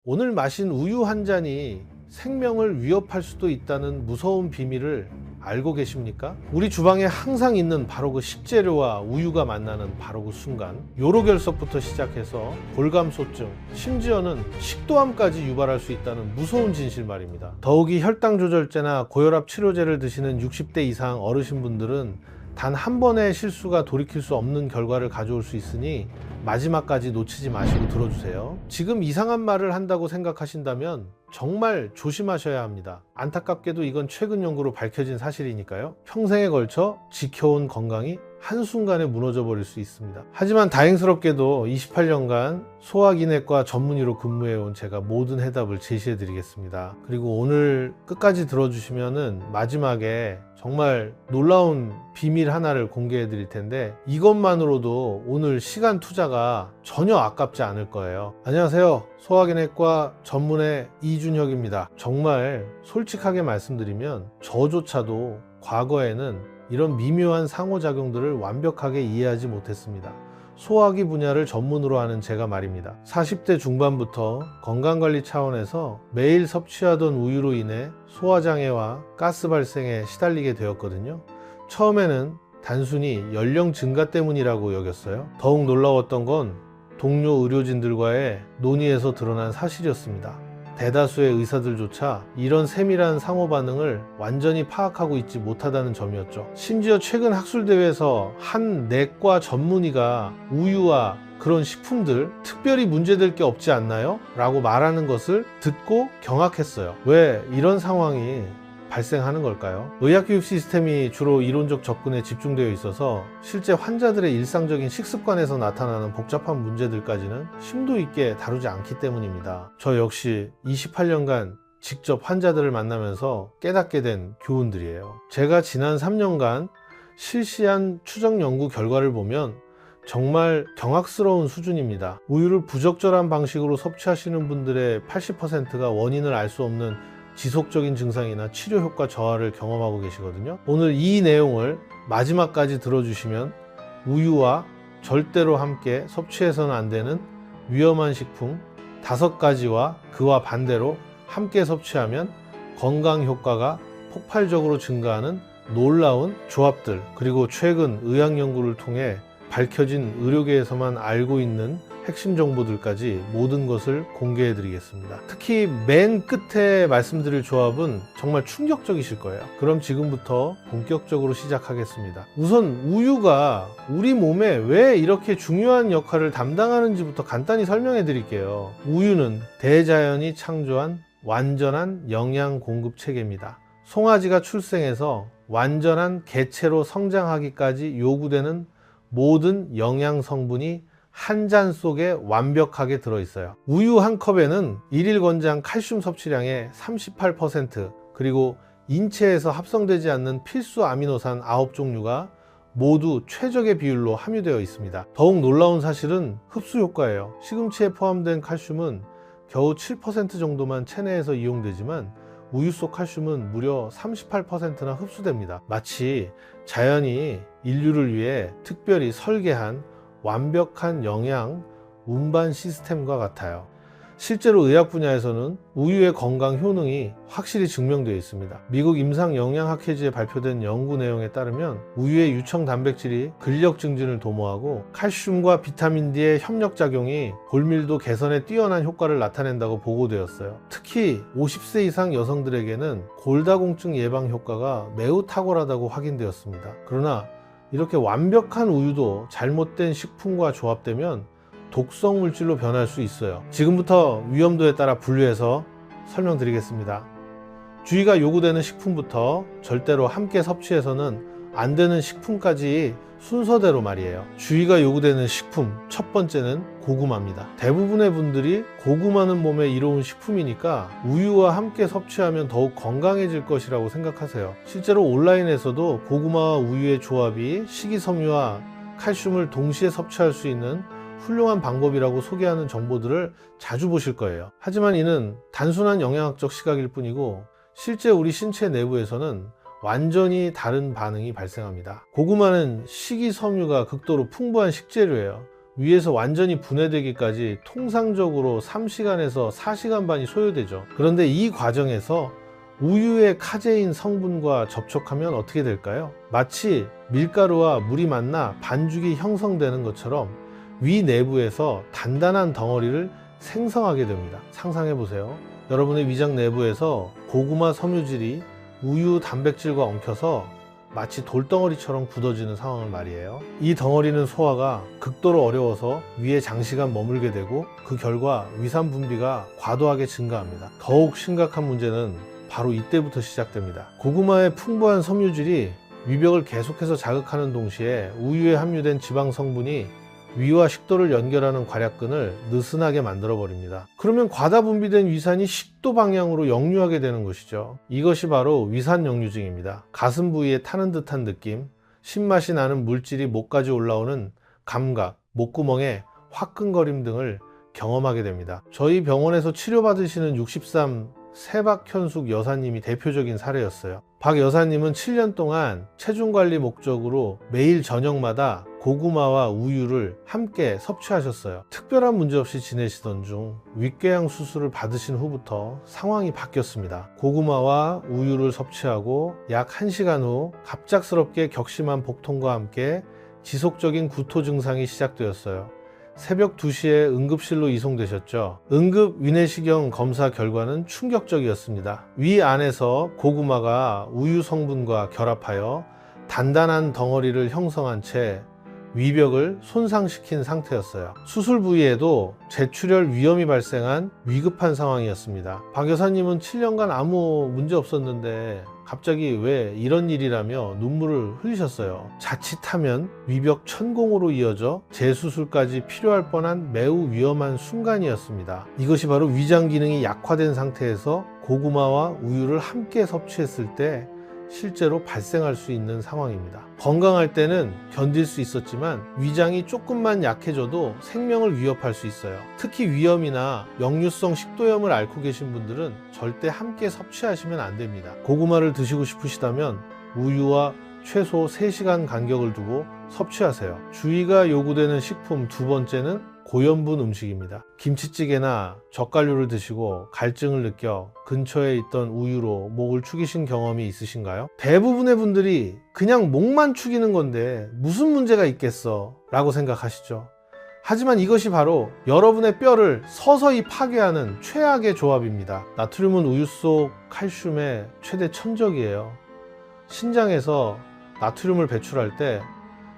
오늘 마신 우유 한 잔이 생명을 위협할 수도 있다는 무서운 비밀을 알고 계십니까? 우리 주방에 항상 있는 바로 그 식재료와 우유가 만나는 바로 그 순간, 요로결석부터 시작해서 골감소증, 심지어는 식도암까지 유발할 수 있다는 무서운 진실 말입니다. 더욱이 혈당 조절제나 고혈압 치료제를 드시는 60대 이상 어르신분들은 단 한 번의 실수가 돌이킬 수 없는 결과를 가져올 수 있으니 마지막까지 놓치지 마시고 들어주세요. 지금 이상한 말을 한다고 생각하신다면 정말 조심하셔야 합니다. 안타깝게도 이건 최근 연구로 밝혀진 사실이니까요. 평생에 걸쳐 지켜온 건강이 한순간에 무너져 버릴 수 있습니다. 하지만 다행스럽게도 28년간 소화기내과 전문의로 근무해온 제가 모든 해답을 제시해 드리겠습니다. 그리고 오늘 끝까지 들어주시면은 마지막에 정말 놀라운 비밀 하나를 공개해 드릴 텐데, 이것만으로도 오늘 시간 투자가 전혀 아깝지 않을 거예요. 안녕하세요. 소화기내과 전문의 이준혁입니다. 정말 솔직하게 말씀드리면 저조차도 과거에는 이런 미묘한 상호작용들을 완벽하게 이해하지 못했습니다. 소화기 분야를 전문으로 하는 제가 말입니다. 40대 중반부터 건강관리 차원에서 매일 섭취하던 우유로 인해 소화장애와 가스 발생에 시달리게 되었거든요. 처음에는 단순히 연령 증가 때문이라고 여겼어요. 더욱 놀라웠던 건 동료 의료진들과의 논의에서 드러난 사실이었습니다. 대다수의 의사들조차 이런 세밀한 상호 반응을 완전히 파악하고 있지 못하다는 점이었죠. 심지어 최근 학술대회에서 한 내과 전문의가 우유와 그런 식품들 특별히 문제될 게 없지 않나요? 라고 말하는 것을 듣고 경악했어요. 왜 이런 상황이 발생하는 걸까요? 의학교육 시스템이 주로 이론적 접근에 집중되어 있어서 실제 환자들의 일상적인 식습관에서 나타나는 복잡한 문제들까지는 심도 있게 다루지 않기 때문입니다. 저 역시 28년간 직접 환자들을 만나면서 깨닫게 된 교훈들이에요. 제가 지난 3년간 실시한 추적 연구 결과를 보면 정말 경악스러운 수준입니다. 우유를 부적절한 방식으로 섭취하시는 분들의 80%가 원인을 알 수 없는 지속적인 증상이나 치료 효과 저하를 경험하고 계시거든요. 오늘 이 내용을 마지막까지 들어주시면 우유와 절대로 함께 섭취해서는 안 되는 위험한 식품 5가지와 그와 반대로 함께 섭취하면 건강 효과가 폭발적으로 증가하는 놀라운 조합들, 그리고 최근 의학 연구를 통해 밝혀진 의료계에서만 알고 있는 핵심 정보들까지 모든 것을 공개해 드리겠습니다. 특히 맨 끝에 말씀드릴 조합은 정말 충격적이실 거예요. 그럼 지금부터 본격적으로 시작하겠습니다. 우선 우유가 우리 몸에 왜 이렇게 중요한 역할을 담당하는지부터 간단히 설명해 드릴게요. 우유는 대자연이 창조한 완전한 영양 공급 체계입니다. 송아지가 출생해서 완전한 개체로 성장하기까지 요구되는 모든 영양 성분이 한 잔 속에 완벽하게 들어있어요. 우유 한 컵에는 일일 권장 칼슘 섭취량의 38%, 그리고 인체에서 합성되지 않는 필수 아미노산 9종류가 모두 최적의 비율로 함유되어 있습니다. 더욱 놀라운 사실은 흡수 효과예요. 시금치에 포함된 칼슘은 겨우 7% 정도만 체내에서 이용되지만 우유 속 칼슘은 무려 38%나 흡수됩니다. 마치 자연이 인류를 위해 특별히 설계한 완벽한 영양 운반 시스템과 같아요. 실제로 의학 분야에서는 우유의 건강 효능이 확실히 증명되어 있습니다. 미국 임상영양학회지에 발표된 연구 내용에 따르면 우유의 유청 단백질이 근력 증진을 도모하고 칼슘과 비타민 D의 협력작용이 골밀도 개선에 뛰어난 효과를 나타낸다고 보고되었어요. 특히 50세 이상 여성들에게는 골다공증 예방 효과가 매우 탁월하다고 확인되었습니다. 그러나 이렇게 완벽한 우유도 잘못된 식품과 조합되면 독성 물질로 변할 수 있어요. 지금부터 위험도에 따라 분류해서 설명드리겠습니다. 주의가 요구되는 식품부터 절대로 함께 섭취해서는 안 되는 식품까지 순서대로 말이에요. 주의가 요구되는 식품 첫 번째는 고구마입니다. 대부분의 분들이 고구마는 몸에 이로운 식품이니까 우유와 함께 섭취하면 더욱 건강해질 것이라고 생각하세요. 실제로 온라인에서도 고구마와 우유의 조합이 식이섬유와 칼슘을 동시에 섭취할 수 있는 훌륭한 방법이라고 소개하는 정보들을 자주 보실 거예요. 하지만 이는 단순한 영양학적 시각일 뿐이고 실제 우리 신체 내부에서는 완전히 다른 반응이 발생합니다. 고구마는 식이섬유가 극도로 풍부한 식재료예요. 위에서 완전히 분해되기까지 통상적으로 3시간에서 4시간 반이 소요되죠. 그런데 이 과정에서 우유의 카제인 성분과 접촉하면 어떻게 될까요? 마치 밀가루와 물이 만나 반죽이 형성되는 것처럼 위 내부에서 단단한 덩어리를 생성하게 됩니다. 상상해 보세요. 여러분의 위장 내부에서 고구마 섬유질이 우유 단백질과 엉켜서 마치 돌덩어리처럼 굳어지는 상황을 말이에요. 이 덩어리는 소화가 극도로 어려워서 위에 장시간 머물게 되고 그 결과 위산 분비가 과도하게 증가합니다. 더욱 심각한 문제는 바로 이때부터 시작됩니다. 고구마의 풍부한 섬유질이 위벽을 계속해서 자극하는 동시에 우유에 함유된 지방 성분이 위와 식도를 연결하는 괄약근을 느슨하게 만들어 버립니다. 그러면 과다 분비된 위산이 식도 방향으로 역류하게 되는 것이죠. 이것이 바로 위산 역류증입니다. 가슴 부위에 타는 듯한 느낌, 신맛이 나는 물질이 목까지 올라오는 감각, 목구멍에 화끈거림 등을 경험하게 됩니다. 저희 병원에서 치료받으시는 63 세박현숙 여사님이 대표적인 사례였어요. 박 여사님은 7년 동안 체중 관리 목적으로 매일 저녁마다 고구마와 우유를 함께 섭취하셨어요. 특별한 문제 없이 지내시던 중 윗궤양 수술을 받으신 후부터 상황이 바뀌었습니다. 고구마와 우유를 섭취하고 약 1시간 후 갑작스럽게 격심한 복통과 함께 지속적인 구토 증상이 시작되었어요. 새벽 2시에 응급실로 이송되셨죠. 응급 위내시경 검사 결과는 충격적이었습니다. 위 안에서 고구마가 우유 성분과 결합하여 단단한 덩어리를 형성한 채 위벽을 손상시킨 상태였어요. 수술 부위에도 재출혈 위험이 발생한 위급한 상황이었습니다. 박 여사님은 7년간 아무 문제 없었는데 갑자기 왜 이런 일이라며 눈물을 흘리셨어요. 자칫하면 위벽 천공으로 이어져 재수술까지 필요할 뻔한 매우 위험한 순간이었습니다. 이것이 바로 위장 기능이 약화된 상태에서 고구마와 우유를 함께 섭취했을 때 실제로 발생할 수 있는 상황입니다. 건강할 때는 견딜 수 있었지만 위장이 조금만 약해져도 생명을 위협할 수 있어요. 특히 위염이나 역류성 식도염을 앓고 계신 분들은 절대 함께 섭취하시면 안 됩니다. 고구마를 드시고 싶으시다면 우유와 최소 3시간 간격을 두고 섭취하세요. 주의가 요구되는 식품 두 번째는 고염분 음식입니다. 김치찌개나 젓갈류를 드시고 갈증을 느껴 근처에 있던 우유로 목을 축이신 경험이 있으신가요? 대부분의 분들이 그냥 목만 축이는 건데 무슨 문제가 있겠어 라고 생각하시죠. 하지만 이것이 바로 여러분의 뼈를 서서히 파괴하는 최악의 조합입니다. 나트륨은 우유 속 칼슘의 최대 천적이에요. 신장에서 나트륨을 배출할 때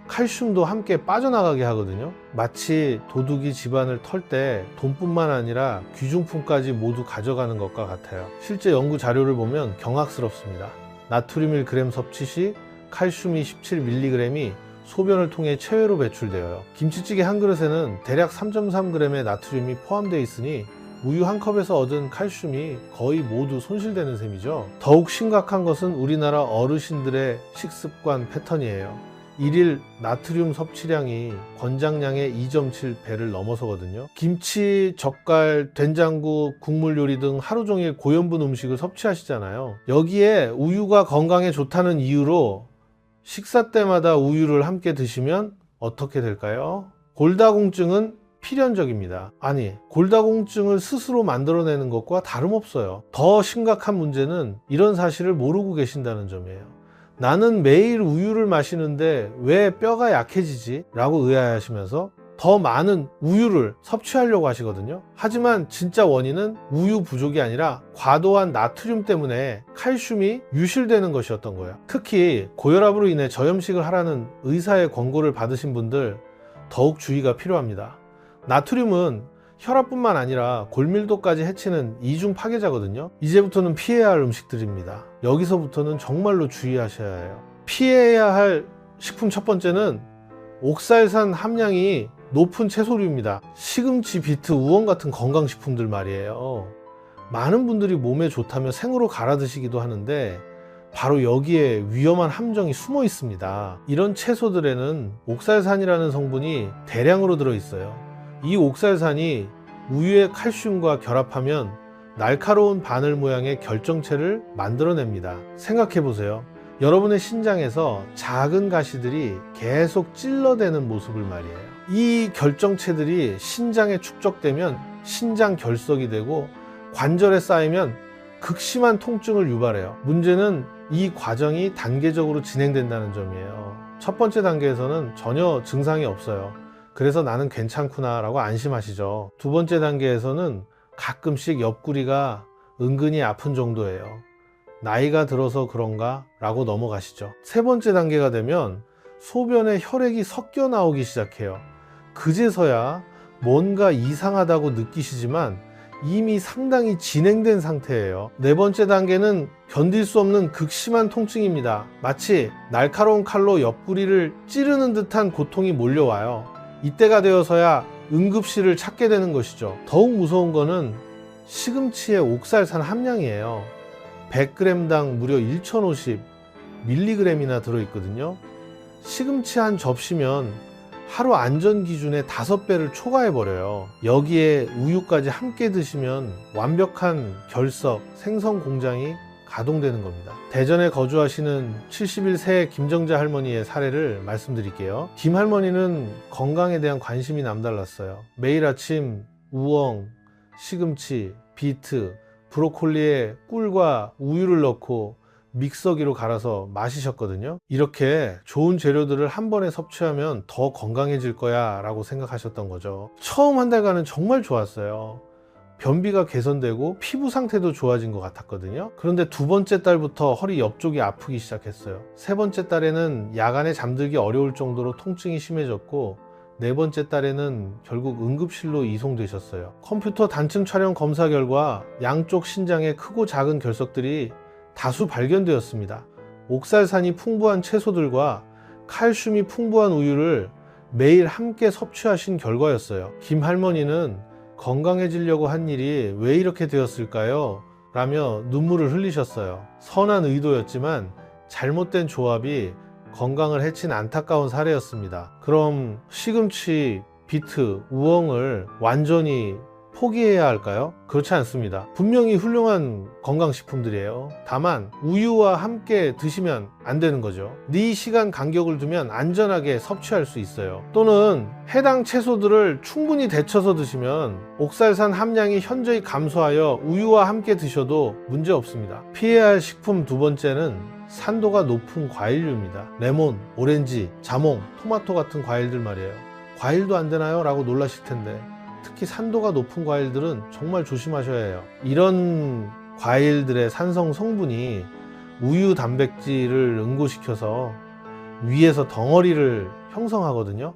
칼슘도 함께 빠져나가게 하거든요. 마치 도둑이 집안을 털 때 돈뿐만 아니라 귀중품까지 모두 가져가는 것과 같아요. 실제 연구 자료를 보면 경악스럽습니다. 나트륨 1g 섭취 시 칼슘이 17mg이 소변을 통해 체외로 배출되어요. 김치찌개 한 그릇에는 대략 3.3g의 나트륨이 포함되어 있으니 우유 한 컵에서 얻은 칼슘이 거의 모두 손실되는 셈이죠. 더욱 심각한 것은 우리나라 어르신들의 식습관 패턴이에요. 일일 나트륨 섭취량이 권장량의 2.7배를 넘어서거든요. 김치, 젓갈, 된장국, 국물 요리 등 하루 종일 고염분 음식을 섭취하시잖아요. 여기에 우유가 건강에 좋다는 이유로 식사 때마다 우유를 함께 드시면 어떻게 될까요? 골다공증은 필연적입니다. 아니, 골다공증을 스스로 만들어내는 것과 다름없어요. 더 심각한 문제는 이런 사실을 모르고 계신다는 점이에요. 나는 매일 우유를 마시는데 왜 뼈가 약해지지? 라고 의아해하시면서 더 많은 우유를 섭취하려고 하시거든요. 하지만 진짜 원인은 우유 부족이 아니라 과도한 나트륨 때문에 칼슘이 유실되는 것이었던 거예요. 특히 고혈압으로 인해 저염식을 하라는 의사의 권고를 받으신 분들 더욱 주의가 필요합니다. 나트륨은 혈압뿐만 아니라 골밀도까지 해치는 이중 파괴자거든요. 이제부터는 피해야 할 음식들입니다. 여기서부터는 정말로 주의하셔야 해요. 피해야 할 식품 첫 번째는 옥살산 함량이 높은 채소류입니다. 시금치, 비트, 우엉 같은 건강식품들 말이에요. 많은 분들이 몸에 좋다며 생으로 갈아 드시기도 하는데 바로 여기에 위험한 함정이 숨어 있습니다. 이런 채소들에는 옥살산이라는 성분이 대량으로 들어있어요. 이 옥살산이 우유의 칼슘과 결합하면 날카로운 바늘 모양의 결정체를 만들어냅니다. 생각해보세요. 여러분의 신장에서 작은 가시들이 계속 찔러대는 모습을 말이에요. 이 결정체들이 신장에 축적되면 신장 결석이 되고 관절에 쌓이면 극심한 통증을 유발해요. 문제는 이 과정이 단계적으로 진행된다는 점이에요. 첫 번째 단계에서는 전혀 증상이 없어요. 그래서 나는 괜찮구나 라고 안심하시죠. 두 번째 단계에서는 가끔씩 옆구리가 은근히 아픈 정도예요. 나이가 들어서 그런가 라고 넘어가시죠. 세 번째 단계가 되면 소변에 혈액이 섞여 나오기 시작해요. 그제서야 뭔가 이상하다고 느끼시지만 이미 상당히 진행된 상태예요. 네 번째 단계는 견딜 수 없는 극심한 통증입니다. 마치 날카로운 칼로 옆구리를 찌르는 듯한 고통이 몰려와요. 이때가 되어서야 응급실을 찾게 되는 것이죠. 더욱 무서운 거는 시금치의 옥살산 함량이에요. 100g당 무려 1050mg이나 들어있거든요. 시금치 한 접시면 하루 안전 기준의 5배를 초과해버려요. 여기에 우유까지 함께 드시면 완벽한 결석, 생성 공장이 가동되는 겁니다. 대전에 거주하시는 71세 김정자 할머니의 사례를 말씀드릴게요. 김 할머니는 건강에 대한 관심이 남달랐어요. 매일 아침 우엉, 시금치, 비트, 브로콜리에 꿀과 우유를 넣고 믹서기로 갈아서 마시셨거든요. 이렇게 좋은 재료들을 한 번에 섭취하면 더 건강해질 거야 라고 생각하셨던 거죠. 처음 한 달간은 정말 좋았어요. 변비가 개선되고 피부 상태도 좋아진 것 같았거든요. 그런데 두 번째 달부터 허리 옆쪽이 아프기 시작했어요. 세 번째 달에는 야간에 잠들기 어려울 정도로 통증이 심해졌고, 네 번째 달에는 결국 응급실로 이송되셨어요. 컴퓨터 단층 촬영 검사 결과 양쪽 신장에 크고 작은 결석들이 다수 발견되었습니다. 옥살산이 풍부한 채소들과 칼슘이 풍부한 우유를 매일 함께 섭취하신 결과였어요. 김 할머니는 건강해지려고 한 일이 왜 이렇게 되었을까요? 라며 눈물을 흘리셨어요. 선한 의도였지만 잘못된 조합이 건강을 해친 안타까운 사례였습니다. 그럼 시금치, 비트, 우엉을 완전히 포기해야 할까요? 그렇지 않습니다. 분명히 훌륭한 건강식품들이에요. 다만 우유와 함께 드시면 안 되는 거죠. 네 시간 간격을 두면 안전하게 섭취할 수 있어요. 또는 해당 채소들을 충분히 데쳐서 드시면 옥살산 함량이 현저히 감소하여 우유와 함께 드셔도 문제 없습니다. 피해야 할 식품 두 번째는 산도가 높은 과일류입니다. 레몬, 오렌지, 자몽, 토마토 같은 과일들 말이에요. 과일도 안 되나요? 라고 놀라실 텐데 특히 산도가 높은 과일들은 정말 조심하셔야 해요. 이런 과일들의 산성 성분이 우유 단백질을 응고시켜서 위에서 덩어리를 형성하거든요.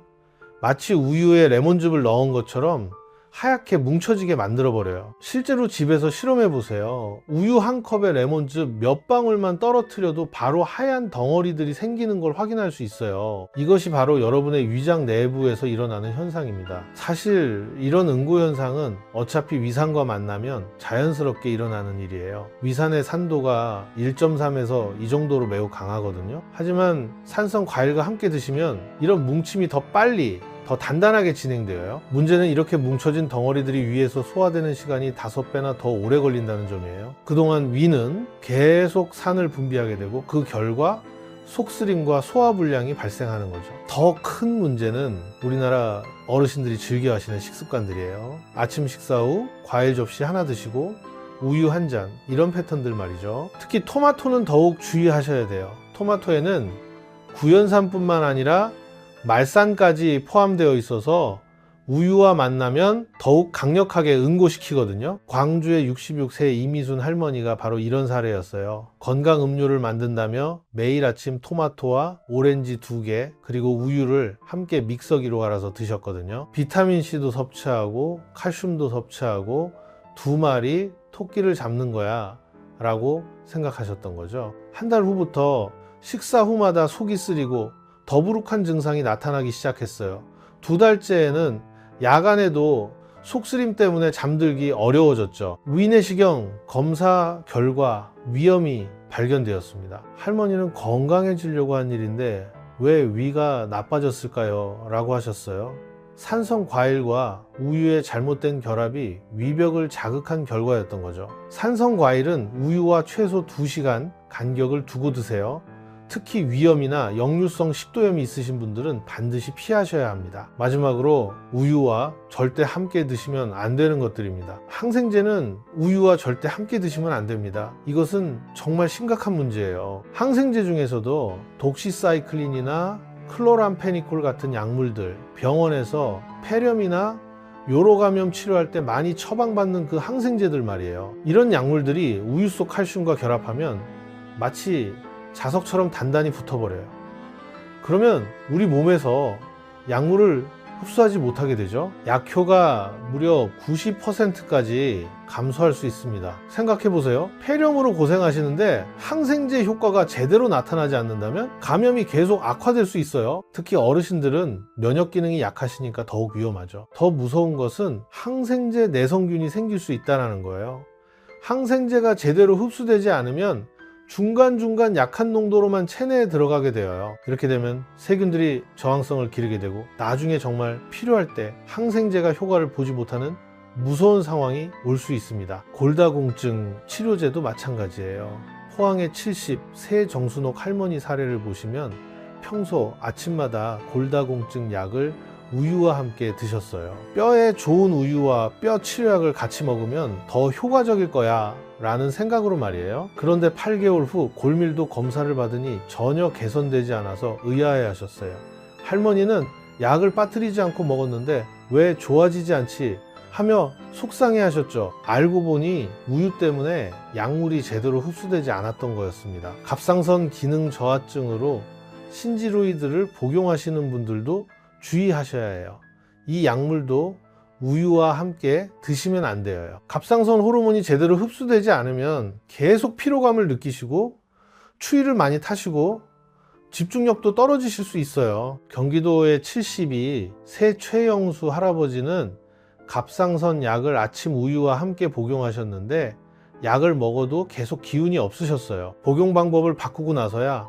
마치 우유에 레몬즙을 넣은 것처럼 하얗게 뭉쳐지게 만들어 버려요. 실제로 집에서 실험해 보세요. 우유 한 컵에 레몬즙 몇 방울만 떨어뜨려도 바로 하얀 덩어리들이 생기는 걸 확인할 수 있어요. 이것이 바로 여러분의 위장 내부에서 일어나는 현상입니다. 사실 이런 응고 현상은 어차피 위산과 만나면 자연스럽게 일어나는 일이에요. 위산의 산도가 1.3에서 이 정도로 매우 강하거든요. 하지만 산성 과일과 함께 드시면 이런 뭉침이 더 빨리 더 단단하게 진행되어요. 문제는 이렇게 뭉쳐진 덩어리들이 위에서 소화되는 시간이 5배나 더 오래 걸린다는 점이에요. 그동안 위는 계속 산을 분비하게 되고 그 결과 속쓰림과 소화불량이 발생하는 거죠. 더 큰 문제는 우리나라 어르신들이 즐겨 하시는 식습관들이에요. 아침 식사 후 과일 접시 하나 드시고 우유 한 잔, 이런 패턴들 말이죠. 특히 토마토는 더욱 주의하셔야 돼요. 토마토에는 구연산뿐만 아니라 말산까지 포함되어 있어서 우유와 만나면 더욱 강력하게 응고시키거든요. 광주의 66세 이미순 할머니가 바로 이런 사례였어요. 건강 음료를 만든다며 매일 아침 토마토와 오렌지 2개 그리고 우유를 함께 믹서기로 갈아서 드셨거든요. 비타민C도 섭취하고 칼슘도 섭취하고 2마리 토끼를 잡는 거야 라고 생각하셨던 거죠. 한 달 후부터 식사 후마다 속이 쓰리고 더부룩한 증상이 나타나기 시작했어요. 2달째에는 야간에도 속쓰림 때문에 잠들기 어려워졌죠. 위내시경 검사 결과 위염이 발견되었습니다. 할머니는 건강해지려고 한 일인데 왜 위가 나빠졌을까요? 라고 하셨어요. 산성 과일과 우유의 잘못된 결합이 위벽을 자극한 결과였던 거죠. 산성 과일은 우유와 최소 2시간 간격을 두고 드세요. 특히 위염이나 역류성 식도염이 있으신 분들은 반드시 피하셔야 합니다. 마지막으로 우유와 절대 함께 드시면 안 되는 것들입니다. 항생제는 우유와 절대 함께 드시면 안 됩니다. 이것은 정말 심각한 문제예요. 항생제 중에서도 독시사이클린이나 클로람페니콜 같은 약물들, 병원에서 폐렴이나 요로 감염 치료할 때 많이 처방받는 그 항생제들 말이에요. 이런 약물들이 우유 속 칼슘과 결합하면 마치 자석처럼 단단히 붙어버려요. 그러면 우리 몸에서 약물을 흡수하지 못하게 되죠. 약효가 무려 90%까지 감소할 수 있습니다. 생각해 보세요. 폐렴으로 고생하시는데 항생제 효과가 제대로 나타나지 않는다면 감염이 계속 악화될 수 있어요. 특히 어르신들은 면역 기능이 약하시니까 더욱 위험하죠. 더 무서운 것은 항생제 내성균이 생길 수 있다는 거예요. 항생제가 제대로 흡수되지 않으면 중간중간 약한 농도로만 체내에 들어가게 되어요. 이렇게 되면 세균들이 저항성을 기르게 되고 나중에 정말 필요할 때 항생제가 효과를 보지 못하는 무서운 상황이 올 수 있습니다. 골다공증 치료제도 마찬가지예요. 포항의 70 세정순옥 할머니 사례를 보시면 평소 아침마다 골다공증 약을 우유와 함께 드셨어요. 뼈에 좋은 우유와 뼈 치료약을 같이 먹으면 더 효과적일 거야 라는 생각으로 말이에요. 그런데 8개월 후 골밀도 검사를 받으니 전혀 개선되지 않아서 의아해 하셨어요. 할머니는 약을 빠뜨리지 않고 먹었는데 왜 좋아지지 않지 하며 속상해 하셨죠. 알고 보니 우유 때문에 약물이 제대로 흡수되지 않았던 거였습니다. 갑상선 기능 저하증으로 신지로이드를 복용하시는 분들도 주의하셔야 해요. 이 약물도 우유와 함께 드시면 안 돼요. 갑상선 호르몬이 제대로 흡수되지 않으면 계속 피로감을 느끼시고 추위를 많이 타시고 집중력도 떨어지실 수 있어요. 경기도의 72 세최영수 할아버지는 갑상선 약을 아침 우유와 함께 복용하셨는데 약을 먹어도 계속 기운이 없으셨어요. 복용 방법을 바꾸고 나서야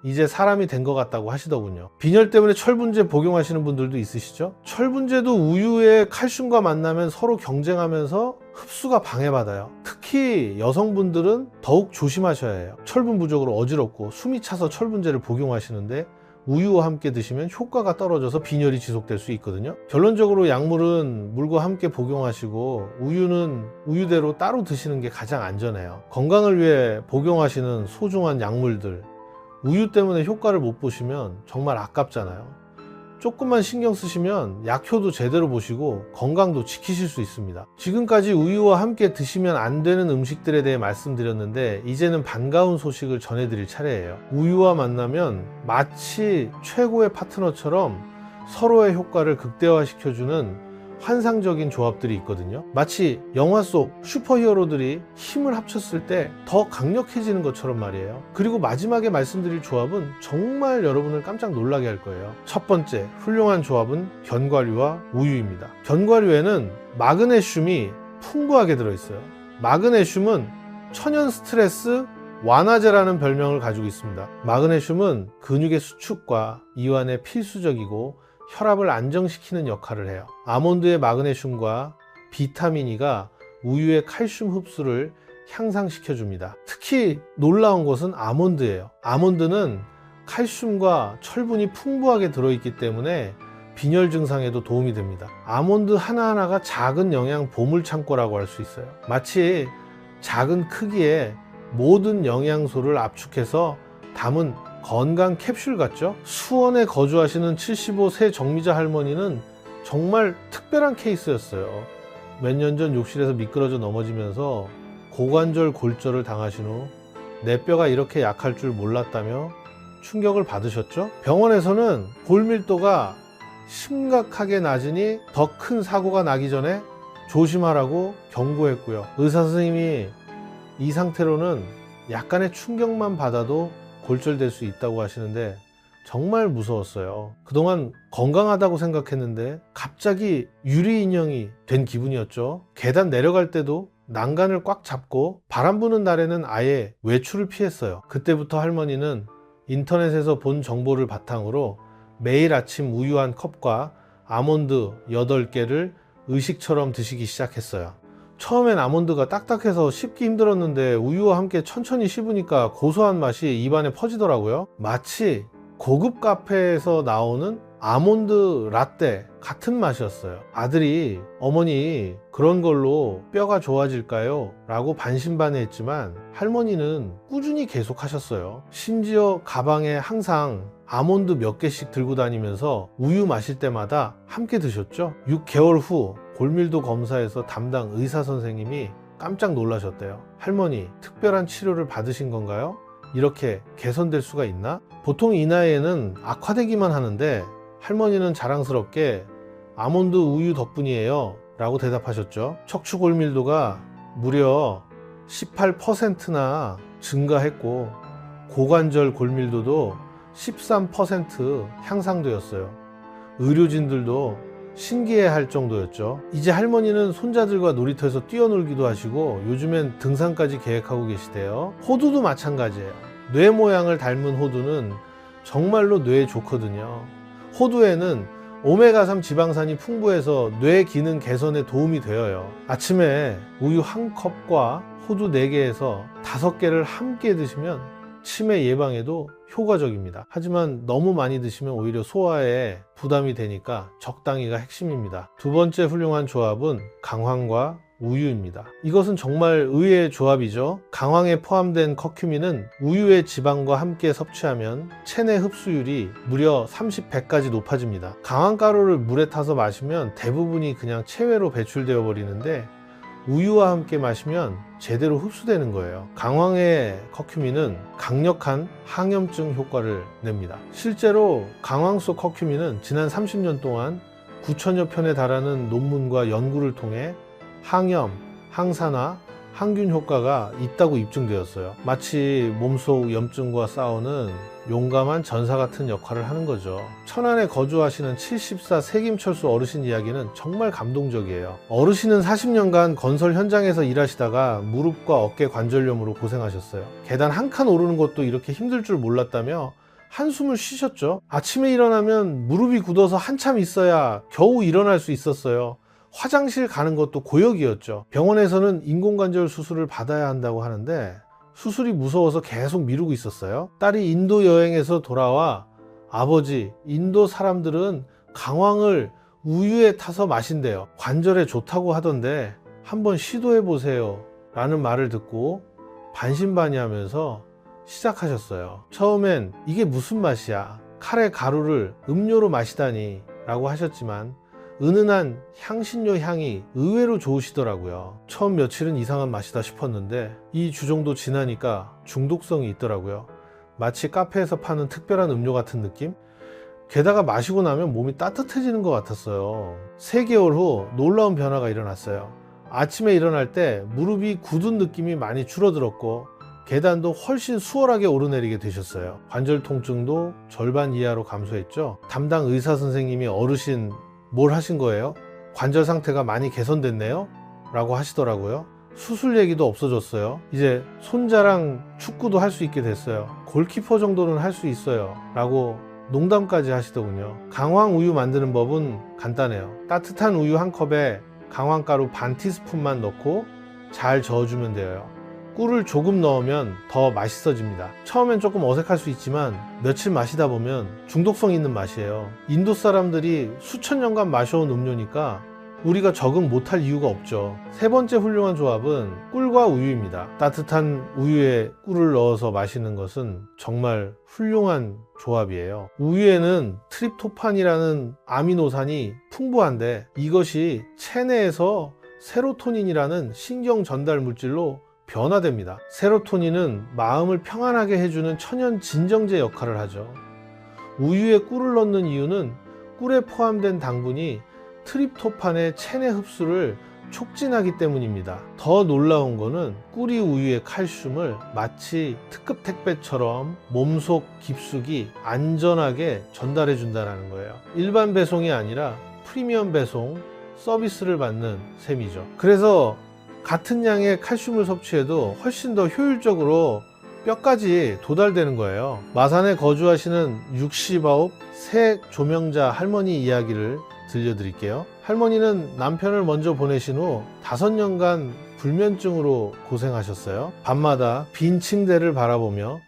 이제 사람이 된 것 같다고 하시더군요. 빈혈 때문에 철분제 복용하시는 분들도 있으시죠? 철분제도 우유의 칼슘과 만나면 서로 경쟁하면서 흡수가 방해받아요. 특히 여성분들은 더욱 조심하셔야 해요. 철분 부족으로 어지럽고 숨이 차서 철분제를 복용하시는데 우유와 함께 드시면 효과가 떨어져서 빈혈이 지속될 수 있거든요. 결론적으로 약물은 물과 함께 복용하시고 우유는 우유대로 따로 드시는 게 가장 안전해요. 건강을 위해 복용하시는 소중한 약물들, 우유 때문에 효과를 못 보시면 정말 아깝잖아요. 조금만 신경 쓰시면 약효도 제대로 보시고 건강도 지키실 수 있습니다. 지금까지 우유와 함께 드시면 안 되는 음식들에 대해 말씀드렸는데 이제는 반가운 소식을 전해드릴 차례예요. 우유와 만나면 마치 최고의 파트너처럼 서로의 효과를 극대화시켜주는 환상적인 조합들이 있거든요. 마치 영화 속 슈퍼히어로들이 힘을 합쳤을 때 더 강력해지는 것처럼 말이에요. 그리고 마지막에 말씀드릴 조합은 정말 여러분을 깜짝 놀라게 할 거예요. 첫 번째 훌륭한 조합은 견과류와 우유입니다. 견과류에는 마그네슘이 풍부하게 들어있어요. 마그네슘은 천연 스트레스 완화제라는 별명을 가지고 있습니다. 마그네슘은 근육의 수축과 이완에 필수적이고 혈압을 안정시키는 역할을 해요. 아몬드의 마그네슘과 비타민 E가 우유의 칼슘 흡수를 향상시켜 줍니다. 특히 놀라운 것은 아몬드예요. 아몬드는 칼슘과 철분이 풍부하게 들어있기 때문에 빈혈 증상에도 도움이 됩니다. 아몬드 하나하나가 작은 영양 보물창고라고 할 수 있어요. 마치 작은 크기의 모든 영양소를 압축해서 담은 건강 캡슐 같죠? 수원에 거주하시는 75세 정미자 할머니는 정말 특별한 케이스였어요. 몇 년 전 욕실에서 미끄러져 넘어지면서 고관절 골절을 당하신 후 내 뼈가 이렇게 약할 줄 몰랐다며 충격을 받으셨죠? 병원에서는 골밀도가 심각하게 낮으니 더 큰 사고가 나기 전에 조심하라고 경고했고요. 의사 선생님이 이 상태로는 약간의 충격만 받아도 골절될 수 있다고 하시는데 정말 무서웠어요. 그동안 건강하다고 생각했는데 갑자기 유리 인형이 된 기분이었죠. 계단 내려갈 때도 난간을 꽉 잡고 바람 부는 날에는 아예 외출을 피했어요. 그때부터 할머니는 인터넷에서 본 정보를 바탕으로 매일 아침 우유 한 컵과 아몬드 8개를 의식처럼 드시기 시작했어요. 처음엔 아몬드가 딱딱해서 씹기 힘들었는데 우유와 함께 천천히 씹으니까 고소한 맛이 입안에 퍼지더라고요. 마치 고급 카페에서 나오는 아몬드 라떼 같은 맛이었어요. 아들이 어머니 그런 걸로 뼈가 좋아질까요? 라고 반신반의했지만 할머니는 꾸준히 계속 하셨어요. 심지어 가방에 항상 아몬드 몇 개씩 들고 다니면서 우유 마실 때마다 함께 드셨죠. 6개월 후 골밀도 검사에서 담당 의사 선생님이 깜짝 놀라셨대요. 할머니, 특별한 치료를 받으신 건가요? 이렇게 개선될 수가 있나? 보통 이 나이에는 악화되기만 하는데 할머니는 자랑스럽게 아몬드 우유 덕분이에요 라고 대답하셨죠. 척추 골밀도가 무려 18%나 증가했고 고관절 골밀도도 13% 향상되었어요. 의료진들도 신기해할 정도였죠. 이제 할머니는 손자들과 놀이터에서 뛰어놀기도 하시고 요즘엔 등산까지 계획하고 계시대요. 호두도 마찬가지예요. 뇌 모양을 닮은 호두는 정말로 뇌에 좋거든요. 호두에는 오메가3 지방산이 풍부해서 뇌 기능 개선에 도움이 되어요. 아침에 우유 1컵과 호두 4개에서 5개를 함께 드시면 치매 예방에도 효과적입니다. 하지만 너무 많이 드시면 오히려 소화에 부담이 되니까 적당히가 핵심입니다. 두 번째 훌륭한 조합은 강황과 우유입니다. 이것은 정말 의외의 조합이죠. 강황에 포함된 커큐민은 우유의 지방과 함께 섭취하면 체내 흡수율이 무려 30배까지 높아집니다. 강황가루를 물에 타서 마시면 대부분이 그냥 체외로 배출되어 버리는데 우유와 함께 마시면 제대로 흡수되는 거예요. 강황의 커큐민은 강력한 항염증 효과를 냅니다. 실제로 강황 속 커큐민은 지난 30년 동안 9천여 편에 달하는 논문과 연구를 통해 항염, 항산화, 항균 효과가 있다고 입증되었어요. 마치 몸속 염증과 싸우는 용감한 전사 같은 역할을 하는 거죠. 천안에 거주하시는 74 세김철수 어르신 이야기는 정말 감동적이에요. 어르신은 40년간 건설 현장에서 일하시다가 무릎과 어깨 관절염으로 고생하셨어요. 계단 한 칸 오르는 것도 이렇게 힘들 줄 몰랐다며 한숨을 쉬셨죠. 아침에 일어나면 무릎이 굳어서 한참 있어야 겨우 일어날 수 있었어요. 화장실 가는 것도 고역이었죠. 병원에서는 인공관절 수술을 받아야 한다고 하는데 수술이 무서워서 계속 미루고 있었어요. 딸이 인도 여행에서 돌아와 아버지, 인도 사람들은 강황을 우유에 타서 마신대요. 관절에 좋다고 하던데 한번 시도해 보세요 라는 말을 듣고 반신반의하면서 시작하셨어요. 처음엔 이게 무슨 맛이야, 카레 가루를 음료로 마시다니 라고 하셨지만 은은한 향신료 향이 의외로 좋으시더라고요. 처음 며칠은 이상한 맛이다 싶었는데 이 주 정도 지나니까 중독성이 있더라고요. 마치 카페에서 파는 특별한 음료 같은 느낌? 게다가 마시고 나면 몸이 따뜻해지는 것 같았어요. 3개월 후 놀라운 변화가 일어났어요. 아침에 일어날 때 무릎이 굳은 느낌이 많이 줄어들었고 계단도 훨씬 수월하게 오르내리게 되셨어요. 관절 통증도 절반 이하로 감소했죠. 담당 의사 선생님이 어르신 뭘 하신 거예요? 관절 상태가 많이 개선됐네요? 라고 하시더라고요. 수술 얘기도 없어졌어요. 이제 손자랑 축구도 할 수 있게 됐어요. 골키퍼 정도는 할 수 있어요 라고 농담까지 하시더군요. 강황 우유 만드는 법은 간단해요. 따뜻한 우유 한 컵에 강황가루 반 티스푼만 넣고 잘 저어주면 돼요. 꿀을 조금 넣으면 더 맛있어집니다. 처음엔 조금 어색할 수 있지만 며칠 마시다 보면 중독성 있는 맛이에요. 인도 사람들이 수천 년간 마셔온 음료니까 우리가 적응 못할 이유가 없죠. 세 번째 훌륭한 조합은 꿀과 우유입니다. 따뜻한 우유에 꿀을 넣어서 마시는 것은 정말 훌륭한 조합이에요. 우유에는 트립토판이라는 아미노산이 풍부한데 이것이 체내에서 세로토닌이라는 신경 전달 물질로 변화됩니다. 세로토닌은 마음을 평안하게 해주는 천연 진정제 역할을 하죠. 우유에 꿀을 넣는 이유는 꿀에 포함된 당분이 트립토판의 체내 흡수를 촉진하기 때문입니다. 더 놀라운 거는 꿀이 우유의 칼슘을 마치 특급 택배처럼 몸속 깊숙이 안전하게 전달해 준다는 거예요. 일반 배송이 아니라 프리미엄 배송 서비스를 받는 셈이죠. 그래서 같은 양의 칼슘을 섭취해도 훨씬 더 효율적으로 뼈까지 도달되는 거예요. 마산에 거주하시는 69세 조명자 할머니 이야기를 들려드릴게요. 할머니는 남편을 먼저 보내신 후 5년간 불면증으로 고생하셨어요. 밤마다 빈 침대를 바라보며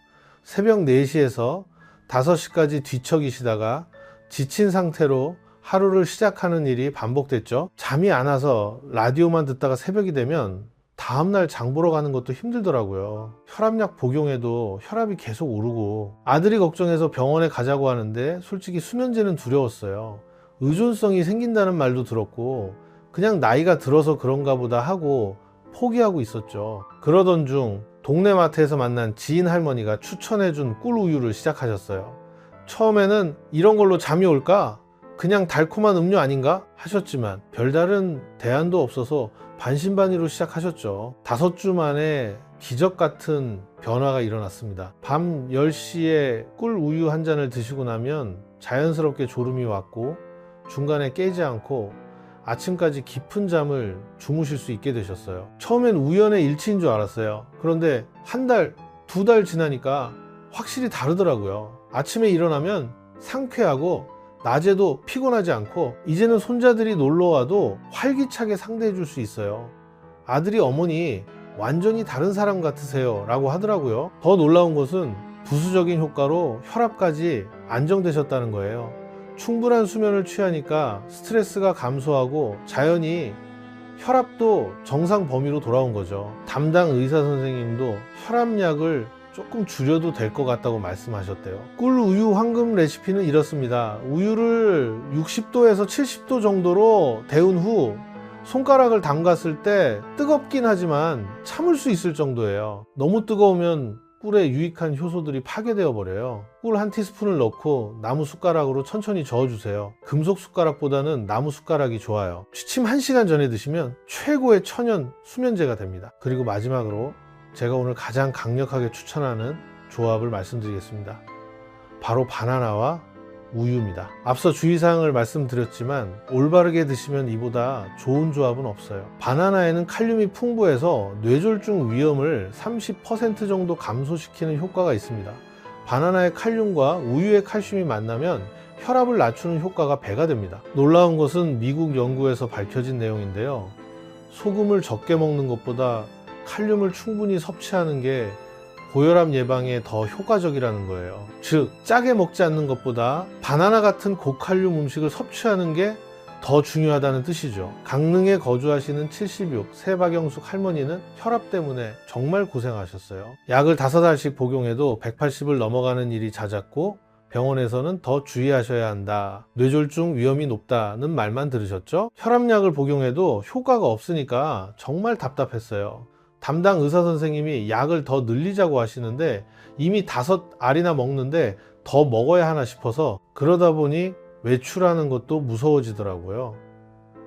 새벽 4시에서 5시까지 뒤척이시다가 지친 상태로 하루를 시작하는 일이 반복됐죠. 잠이 안 와서 라디오만 듣다가 새벽이 되면 다음날 장 보러 가는 것도 힘들더라고요. 혈압약 복용해도 혈압이 계속 오르고 아들이 걱정해서 병원에 가자고 하는데 솔직히 수면제는 두려웠어요. 의존성이 생긴다는 말도 들었고 그냥 나이가 들어서 그런가 보다 하고 포기하고 있었죠. 그러던 중 동네 마트에서 만난 지인 할머니가 추천해준 꿀우유를 시작하셨어요. 처음에는 이런 걸로 잠이 올까? 그냥 달콤한 음료 아닌가? 하셨지만 별다른 대안도 없어서 반신반의로 시작하셨죠. 5주 만에 기적 같은 변화가 일어났습니다. 밤 10시에 꿀우유 한 잔을 드시고 나면 자연스럽게 졸음이 왔고 중간에 깨지 않고 아침까지 깊은 잠을 주무실 수 있게 되셨어요. 처음엔 우연의 일치인 줄 알았어요. 그런데 한 달, 2달 지나니까 확실히 다르더라고요. 아침에 일어나면 상쾌하고 낮에도 피곤하지 않고 이제는 손자들이 놀러와도 활기차게 상대해 줄 수 있어요. 아들이 어머니 완전히 다른 사람 같으세요 라고 하더라고요. 더 놀라운 것은 부수적인 효과로 혈압까지 안정되셨다는 거예요. 충분한 수면을 취하니까 스트레스가 감소하고 자연히 혈압도 정상 범위로 돌아온 거죠. 담당 의사 선생님도 혈압약을 조금 줄여도 될 것 같다고 말씀하셨대요. 꿀 우유 황금 레시피는 이렇습니다. 우유를 60도에서 70도 정도로 데운 후 손가락을 담갔을 때 뜨겁긴 하지만 참을 수 있을 정도예요. 너무 뜨거우면 꿀의 유익한 효소들이 파괴되어 버려요. 꿀 한 티스푼을 넣고 나무 숟가락으로 천천히 저어주세요. 금속 숟가락보다는 나무 숟가락이 좋아요. 취침 1시간 전에 드시면 최고의 천연 수면제가 됩니다. 그리고 마지막으로 제가 오늘 가장 강력하게 추천하는 조합을 말씀드리겠습니다. 바로 바나나와 우유입니다. 앞서 주의사항을 말씀드렸지만 올바르게 드시면 이보다 좋은 조합은 없어요. 바나나에는 칼륨이 풍부해서 뇌졸중 위험을 30% 정도 감소시키는 효과가 있습니다. 바나나의 칼륨과 우유의 칼슘이 만나면 혈압을 낮추는 효과가 배가 됩니다. 놀라운 것은 미국 연구에서 밝혀진 내용인데요. 소금을 적게 먹는 것보다 칼륨을 충분히 섭취하는 게 고혈압 예방에 더 효과적이라는 거예요. 즉 짜게 먹지 않는 것보다 바나나 같은 고칼륨 음식을 섭취하는 게 더 중요하다는 뜻이죠. 강릉에 거주하시는 76 세박영숙 할머니는 혈압 때문에 정말 고생하셨어요. 약을 5알씩 복용해도 180을 넘어가는 일이 잦았고 병원에서는 더 주의하셔야 한다. 뇌졸중 위험이 높다는 말만 들으셨죠? 혈압약을 복용해도 효과가 없으니까 정말 답답했어요. 담당 의사 선생님이 약을 더 늘리자고 하시는데 이미 5알이나 먹는데 더 먹어야 하나 싶어서 그러다 보니 외출하는 것도 무서워지더라고요.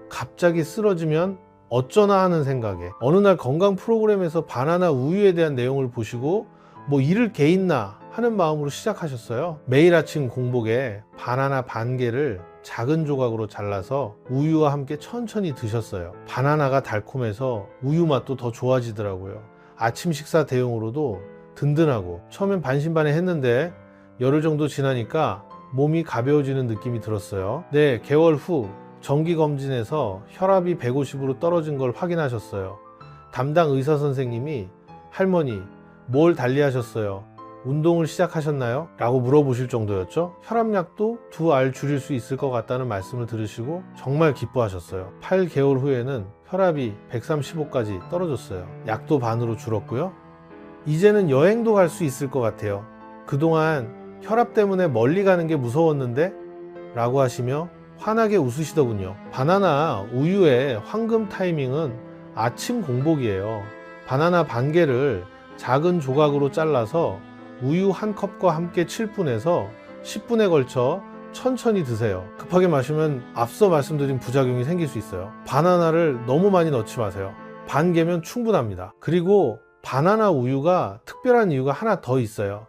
갑자기 쓰러지면 어쩌나 하는 생각에 어느 날 건강 프로그램에서 바나나 우유에 대한 내용을 보시고 뭐 잃을 게 있나 하는 마음으로 시작하셨어요. 매일 아침 공복에 바나나 반 개를 작은 조각으로 잘라서 우유와 함께 천천히 드셨어요. 바나나가 달콤해서 우유 맛도 더 좋아지더라고요. 아침 식사 대용으로도 든든하고 처음엔 반신반의 했는데 열흘 정도 지나니까 몸이 가벼워지는 느낌이 들었어요. 네, 개월 후 정기검진에서 혈압이 150으로 떨어진 걸 확인하셨어요. 담당 의사 선생님이 할머니 뭘 달리하셨어요? 운동을 시작하셨나요? 라고 물어보실 정도였죠. 혈압약도 2알 줄일 수 있을 것 같다는 말씀을 들으시고 정말 기뻐하셨어요. 8개월 후에는 혈압이 135까지 떨어졌어요. 약도 반으로 줄었고요. 이제는 여행도 갈 수 있을 것 같아요. 그동안 혈압 때문에 멀리 가는 게 무서웠는데? 라고 하시며 환하게 웃으시더군요. 바나나 우유의 황금 타이밍은 아침 공복이에요. 바나나 반 개를 작은 조각으로 잘라서 우유 한 컵과 함께 7분에서 10분에 걸쳐 천천히 드세요. 급하게 마시면 앞서 말씀드린 부작용이 생길 수 있어요. 바나나를 너무 많이 넣지 마세요. 반 개면 충분합니다. 그리고 바나나 우유가 특별한 이유가 하나 더 있어요.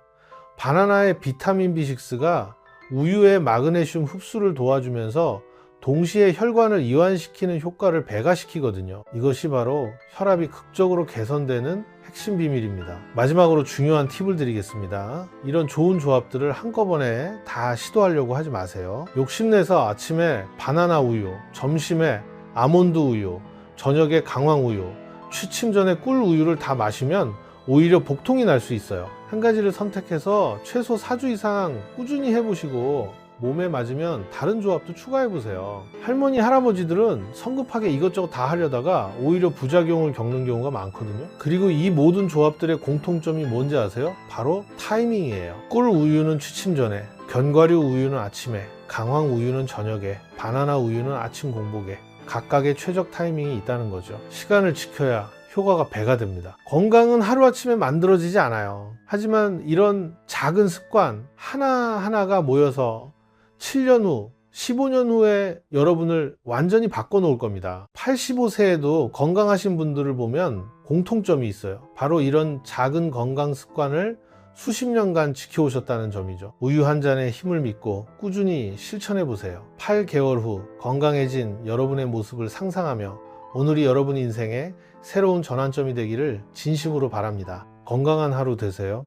바나나의 비타민 B6가 우유의 마그네슘 흡수를 도와주면서 동시에 혈관을 이완시키는 효과를 배가시키거든요. 이것이 바로 혈압이 극적으로 개선되는 핵심 비밀입니다. 마지막으로 중요한 팁을 드리겠습니다. 이런 좋은 조합들을 한꺼번에 다 시도하려고 하지 마세요. 욕심내서 아침에 바나나 우유, 점심에 아몬드 우유, 저녁에 강황 우유, 취침 전에 꿀 우유를 다 마시면 오히려 복통이 날 수 있어요. 한 가지를 선택해서 최소 4주 이상 꾸준히 해보시고 몸에 맞으면 다른 조합도 추가해보세요. 할머니, 할아버지들은 성급하게 이것저것 다 하려다가 오히려 부작용을 겪는 경우가 많거든요. 그리고 이 모든 조합들의 공통점이 뭔지 아세요? 바로 타이밍이에요. 꿀 우유는 취침 전에, 견과류 우유는 아침에, 강황 우유는 저녁에, 바나나 우유는 아침 공복에 각각의 최적 타이밍이 있다는 거죠. 시간을 지켜야 효과가 배가 됩니다. 건강은 하루아침에 만들어지지 않아요. 하지만 이런 작은 습관 하나하나가 모여서 7년 후, 15년 후에 여러분을 완전히 바꿔놓을 겁니다. 85세에도 건강하신 분들을 보면 공통점이 있어요. 바로 이런 작은 건강 습관을 수십 년간 지켜오셨다는 점이죠. 우유 한 잔의 힘을 믿고 꾸준히 실천해 보세요. 8개월 후 건강해진 여러분의 모습을 상상하며 오늘이 여러분 인생의 새로운 전환점이 되기를 진심으로 바랍니다. 건강한 하루 되세요.